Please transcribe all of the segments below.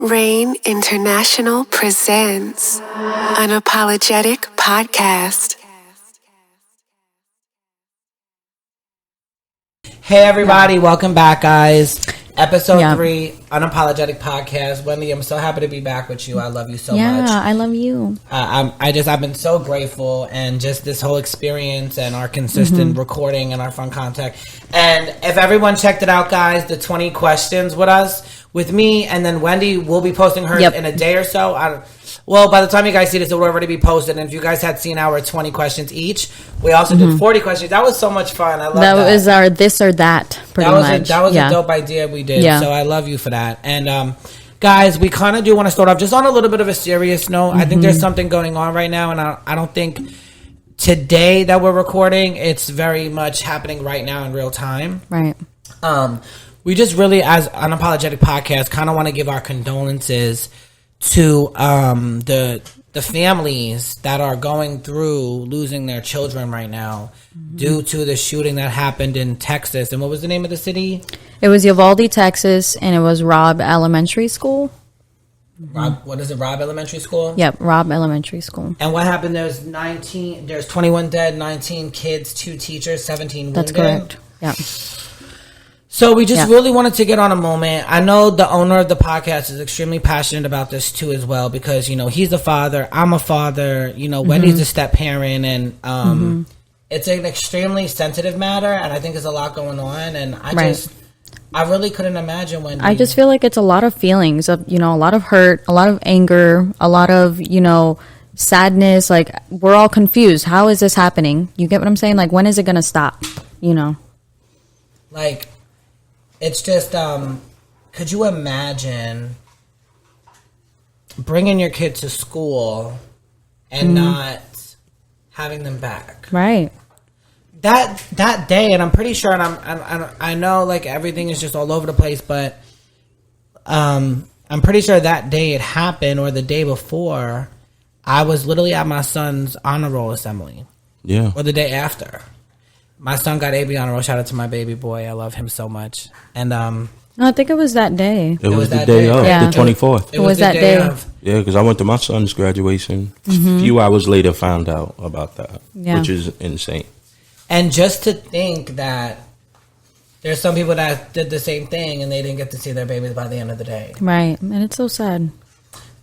Rain International presents Unapologetic Podcast. Hey everybody, welcome back, guys. Episode 3, Unapologetic Podcast. Wendy, I'm so happy to be back with you. I love you so much. Yeah, I love you. I've been so grateful, and just this whole experience and our consistent recording and our fun contact. And if everyone checked it out, guys, the 20 questions with me, and then Wendy will be posting hers in a day or so. By the time you guys see this, it will already be posted. And if you guys had seen our 20 questions each, we also did 40 questions. That was so much fun. I love that. That was our this or that, pretty much. That was a dope idea we did. Yeah. So I love you for that. And guys, we kind of do want to start off just on a little bit of a serious note. I think there's something going on right now, and I don't think today that we're recording, it's very much happening right now in real time. Right. We just really, as Unapologetic Podcast, kind of want to give our condolences to the families that are going through losing their children right now due to the shooting that happened in Texas. And what was the name of the city? It was Uvalde, Texas, and it was Robb Elementary School. What is it, Robb Elementary School? Yep, Robb Elementary School. And what happened? There's 21 dead, 19 kids, 2 teachers, 17 wounded. That's correct. Yeah. So we just really wanted to get on a moment. I know the owner of the podcast is extremely passionate about this too as well, because, you know, he's a father, I'm a father, you know, Wendy's a step parent, and it's an extremely sensitive matter, and I think there's a lot going on, and I really couldn't imagine Wendy. I just feel like it's a lot of feelings of, you know, a lot of hurt, a lot of anger, a lot of, you know, sadness. Like, we're all confused. How is this happening? You get what I'm saying? Like, when is it going to stop? You know? Like, it's just, could you imagine bringing your kid to school and not having them back? Right. That day, and I'm pretty sure, and I know, like, everything is just all over the place, but I'm pretty sure that day it happened, or the day before, I was literally at my son's honor roll assembly. Yeah. Or the day after. My son got AB honor roll. Shout out to my baby boy. I love him so much. And no, I think it was that day. It was the day of, the 24th. It was that day. Yeah, because I went to my son's graduation. A few hours later, found out about that, which is insane. And just to think that there's some people that did the same thing and they didn't get to see their babies by the end of the day. Right. And it's so sad.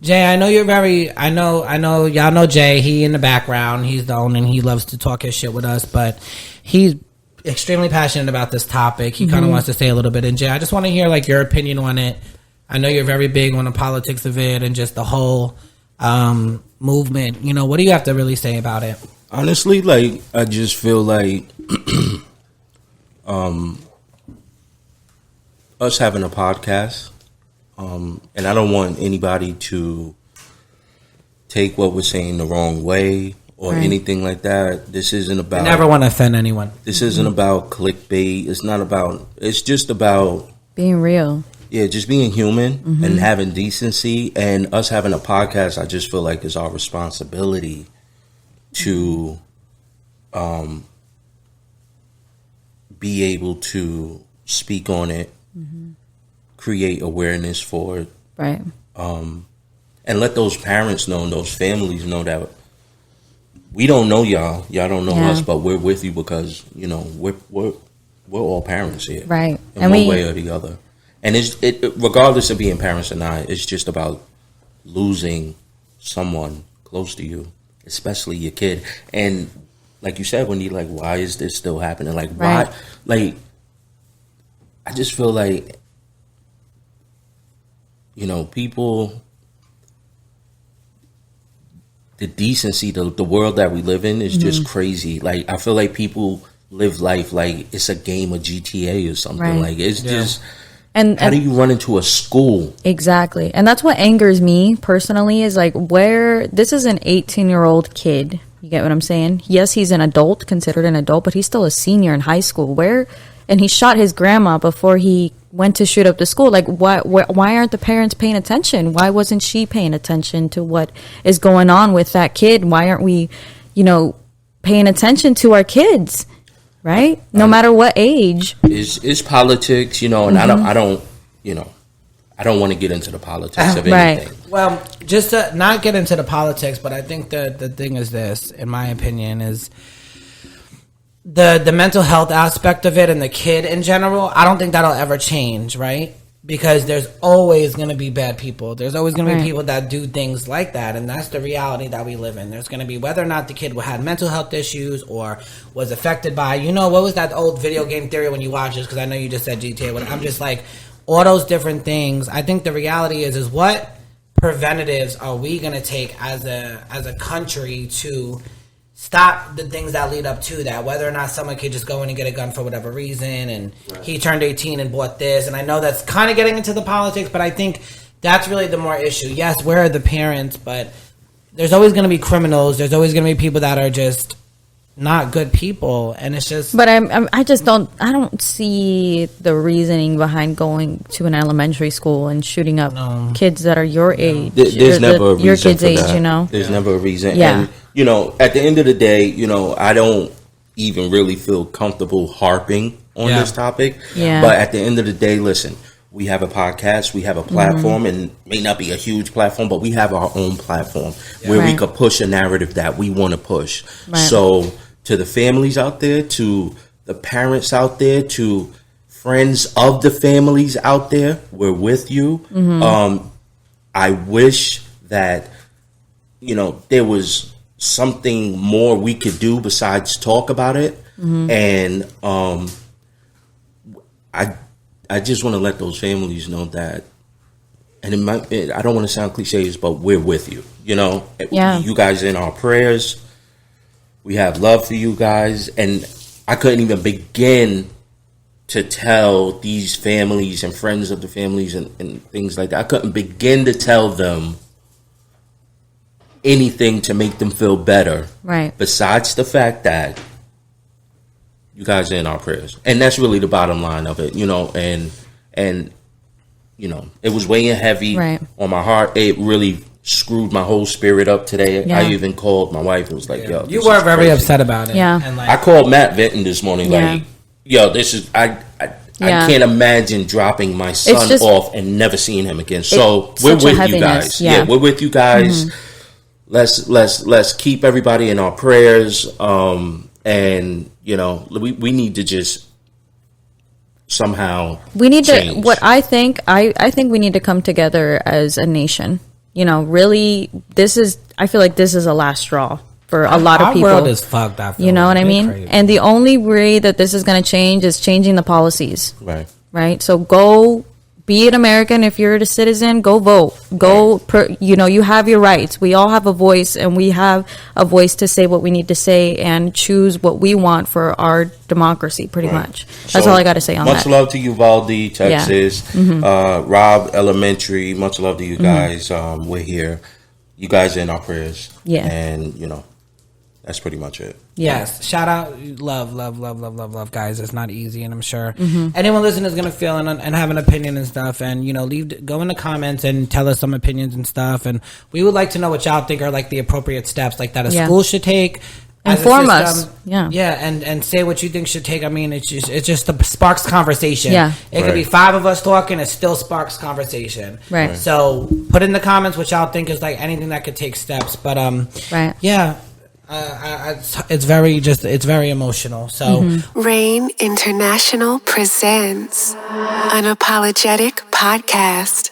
Jay, I know y'all know Jay. He in the background. He's the owner, and he loves to talk his shit with us, but he's extremely passionate about this topic. He kind of wants to say a little bit. And Jay, I just want to hear, like, your opinion on it. I know you're very big on the politics of it and just the whole movement. You know, what do you have to really say about it? Honestly, like, I just feel like us having a podcast, and I don't want anybody to take what we're saying the wrong way or anything like that. This isn't about... I never want to offend anyone. This isn't about clickbait. It's just about... being real. Yeah, just being human and having decency. And us having a podcast, I just feel like it's our responsibility to be able to speak on it, create awareness for it. Right. And let those parents know and those families know that we don't know y'all don't know us, but we're with you because, you know, we're all parents here, right? In one way or the other. And it regardless of being parents or not, it's just about losing someone close to you, especially your kid. And like you said, Wendy, like, why is this still happening? Like, why? Like, I just feel like, you know, people, the decency, the world that we live in is just crazy. Like, I feel like people live life like it's a game of GTA or something. Right. Like, it's just... And how do you run into a school? Exactly. And that's what angers me personally, is like, where this is an 18-year-old kid. You get what I'm saying? Yes, he's an adult, considered an adult, but he's still a senior in high school. And he shot his grandma before he went to shoot up the school. Like, why aren't the parents paying attention? Why wasn't she paying attention to what is going on with that kid? Why aren't we, you know, paying attention to our kids? Right? No matter what age. It's politics, you know, and I don't, you know, I don't want to get into the politics of Right. anything. Well, just to not get into the politics, but I think the thing is this, in my opinion, is the mental health aspect of it and the kid in general. I don't think that'll ever change, right? Because there's always going to be bad people. There's always going to be people that do things like that, and that's the reality that we live in. There's going to be, whether or not the kid had mental health issues or was affected by, what was that old video game theory when you watch this? Because I know you just said GTA. But I'm just like, all those different things. I think the reality is what preventatives are we going to take as a country to stop the things that lead up to that, whether or not someone could just go in and get a gun for whatever reason, and he turned 18 and bought this. And I know that's kind of getting into the politics, but I think that's really the more issue. Yes, where are the parents? But there's always going to be criminals. There's always going to be people that are just not good people, and it's just. But I don't see the reasoning behind going to an elementary school and shooting up kids that are your age. There's never a reason your kid's for age, that. There's never a reason. Yeah. And, at the end of the day, I don't even really feel comfortable harping on this topic. Yeah. But at the end of the day, listen, we have a podcast, we have a platform, and it may not be a huge platform, but we have our own platform where we could push a narrative that we want to push. Right. So to the families out there, to the parents out there, to friends of the families out there, we're with you. I wish that, there was something more we could do besides talk about it. And I just want to let those families know that, and I don't want to sound cliches, but we're with you. You guys are in our prayers. We have love for you guys, and I couldn't even begin to tell these families and friends of the families and things like that. I couldn't begin to tell them anything to make them feel better. Right. Besides the fact that you guys are in our prayers. And that's really the bottom line of it, and it was weighing heavy on my heart. It really screwed my whole spirit up today. Yeah. I even called my wife and was like, yo, you were very upset about it. Yeah. And I called Matt Vinton this morning, like, yo, this is I can't imagine dropping my son off and never seeing him again. So we're with you guys. Yeah, we're with you guys. Let's keep everybody in our prayers. And we need to just somehow change. What I think we need to come together as a nation. Really, I feel like this is a last straw for a lot of people. Our world is fucked up. You know what I mean? Crazy. And the only way that this is going to change is changing the policies. Right. So go be an American. If you're a citizen, go vote. Go. You have your rights. We all have a voice, and we have a voice to say what we need to say and choose what we want for our democracy. Pretty much. That's all I got to say on that. Much love to Uvalde, Texas. Rob Elementary. Much love to you guys. We're here. You guys are in our prayers. Yeah. And that's pretty much it. Yes. Shout out, love, guys. It's not easy, and I'm sure anyone listening is gonna feel and have an opinion and stuff. And go in the comments and tell us some opinions and stuff. And we would like to know what y'all think are like the appropriate steps, like that a school should take. Inform us. And say what you think should take. I mean, it just sparks conversation. Yeah. It could be 5 of us talking. It still sparks conversation. Right. So put in the comments what y'all think is like anything that could take steps. But yeah. It's very emotional. So Rain International presents Unapologetic Podcast.